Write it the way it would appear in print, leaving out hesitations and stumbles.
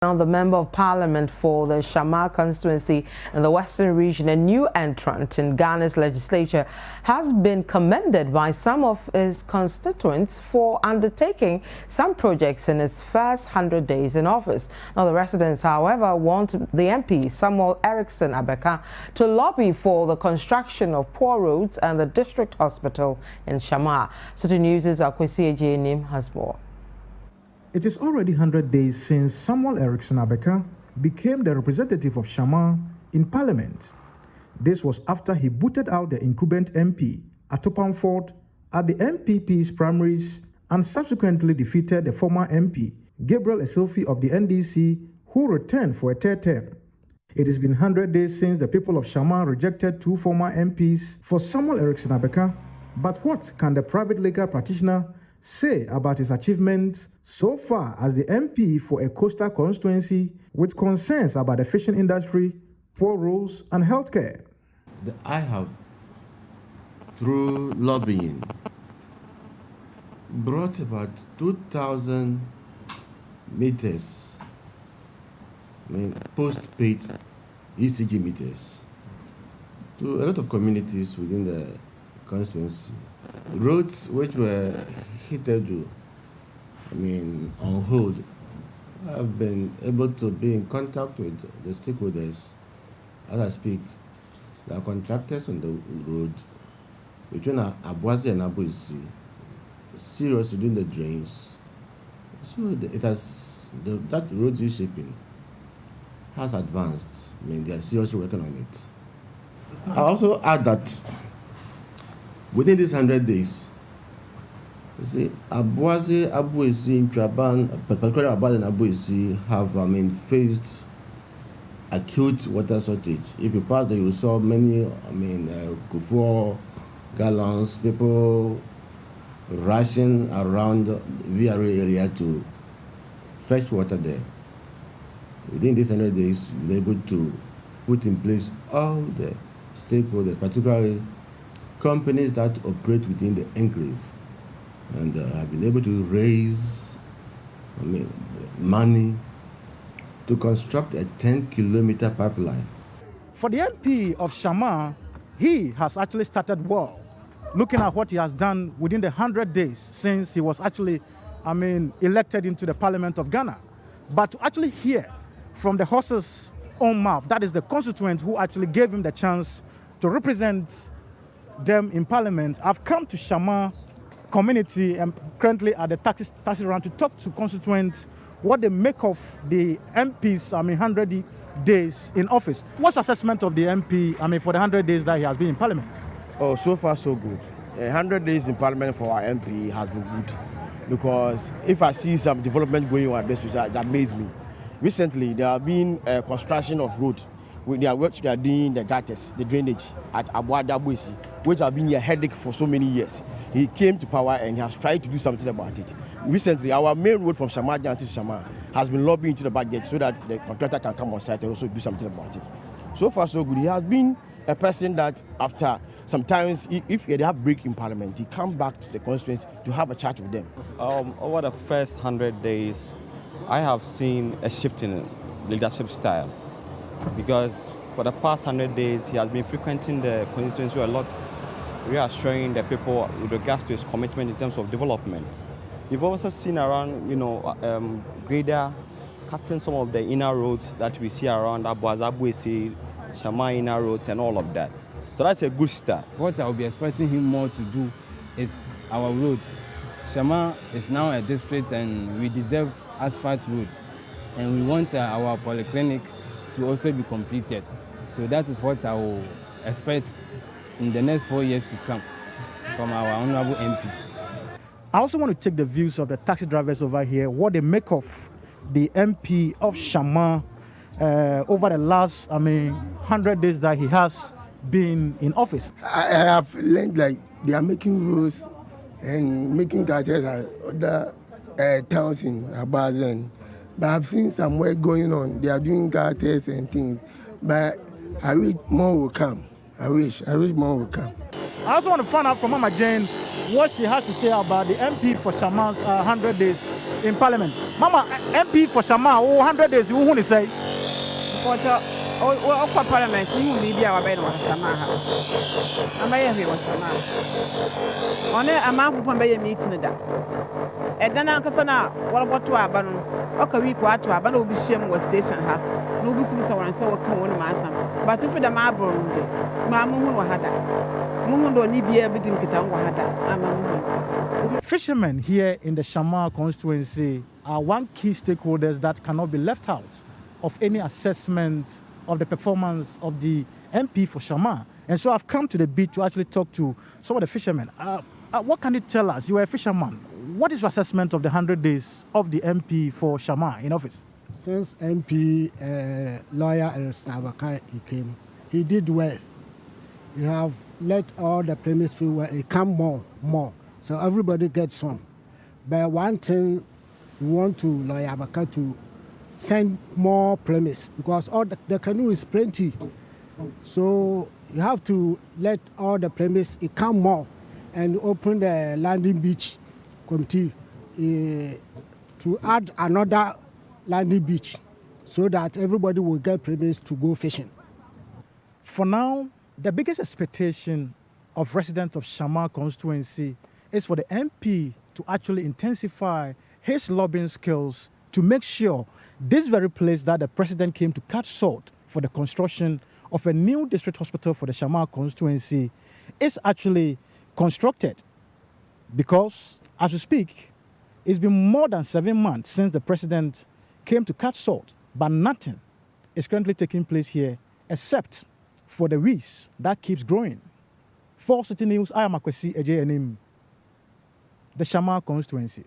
Now, the Member of Parliament for the Shama Constituency in the Western Region, a new entrant in Ghana's legislature, has been commended by some of his constituents for undertaking some projects in his first 100 days in office. Now, the residents, however, want the MP, Samuel Erickson Abeka, to lobby for the construction of poor roads and the district hospital in Shama. City News' Akwasi Agyei Annim has more. It is already 100 days since Samuel Erickson Abeka became the representative of Shama in Parliament. This was after he booted out the incumbent MP, Atopamford, at the MPP's primaries and subsequently defeated the former MP, Gabriel Esilfi of the NDC, who returned for a third term. It has been 100 days since the people of Shama rejected two former MPs for Samuel Erickson Abeka. But what can the private legal practitioner say about his achievements so far as the MP for a coastal constituency with concerns about the fishing industry, poor roads and healthcare? I have, through lobbying, brought about 2,000 meters, post-paid ECG meters to a lot of communities within the constituency. Roads which were hitherto, on hold, I've been able to be in contact with the stakeholders as I speak. There are contractors on the road between Akwasi and Agyei, seriously doing the drains. So that road reshaping has advanced. They are seriously working on it. I also add that within these 100 days, you see, Akwasi, Agyei, Traban, particularly Akwasi and Agyei, have faced acute water shortage. If you pass there, you saw many, Kufuor, gallons, people rushing around the VRA area to fetch water there. Within these 100 days, we were able to put in place all the stakeholders, particularly companies that operate within the enclave, and have been able to raise money to construct a 10-kilometer pipeline. For the MP of Shama, he has actually started well, looking at what he has done within the 100 days since he was actually, elected into the Parliament of Ghana. But to actually hear from the horse's own mouth, that is the constituent who actually gave him the chance to represent them in Parliament, I've come to Shama community and currently at the taxi round to talk to constituents what they make of the MP's 100 days in office. What's assessment of the MP for the 100 days that he has been in Parliament? Oh, so far so good. 100 days in Parliament for our MP has been good, because if I see some development going on, that amazes me. Recently, there have been construction of road. They are doing the gutters, the drainage at Agyei, which have been a headache for so many years. He came to power and he has tried to do something about it. Recently, our main road from Shama to Shama has been lobbying to the budget so that the contractor can come on site and also do something about it. So far, so good. He has been a person that after sometimes, if they have break in Parliament, he comes back to the constituency to have a chat with them. Over the first 100 days, I have seen a shift in leadership style, because for the past 100 days, he has been frequenting the constituency a lot, reassuring the people with regards to his commitment in terms of development. We've also seen around, grader cutting some of the inner roads that we see around Agyei, Shama inner roads and all of that. So that's a good start. What I will be expecting him more to do is our road. Shama is now a district and we deserve asphalt road. And we want our polyclinic to also be completed. So that is what I will expect in the next 4 years to come from our honorable MP. I also want to take the views of the taxi drivers over here, what they make of the MP of Shama over the last 100 days that he has been in office. I have learned they are making roads and making gutters at other towns in Abadan. But I've seen some work going on. They are doing gutters and things. But I wish more will come. I wish more will come. I also want to find out from Mama Jane what she has to say about the MP for Shama's 100 days in Parliament. Mama, MP for Shama, 100 days, you want to say? What Parliament, you will be our bed on Shama. I may have was Shama. On a month from a meeting. And then Uncle Sana, what to our banner? Okay, we quite to our banner will be shame was station her. No business and so come on, Master. But if the marble, Mamma had that. Mundo ni be able to get on. Fishermen here in the Shama constituency are one key stakeholders that cannot be left out of any assessment of the performance of the MP for Shama. And so I've come to the beach to actually talk to some of the fishermen. What can you tell us? You are a fisherman. What is your assessment of the 100 days of the MP for Shama in office? Since MP lawyer Snabaka came, he did well. You have let all the premise feel well. It come more. So everybody gets some. But one thing, we want to lawyer Abaka to send more premise because all the canoe is plenty. So you have to let all the premise it come more and open the landing beach committee to add another landing beach so that everybody will get premise to go fishing. For now, the biggest expectation of residents of Shama constituency is for the MP to actually intensify his lobbying skills to make sure this very place that the president came to cut short for the construction of a new district hospital for the Shama constituency is actually constructed. Because, as we speak, it's been more than 7 months since the president came to cut short, but nothing is currently taking place here except for the weeds that keeps growing. For City News, I am Akwasi, Agyei, Annim, the Shama constituency.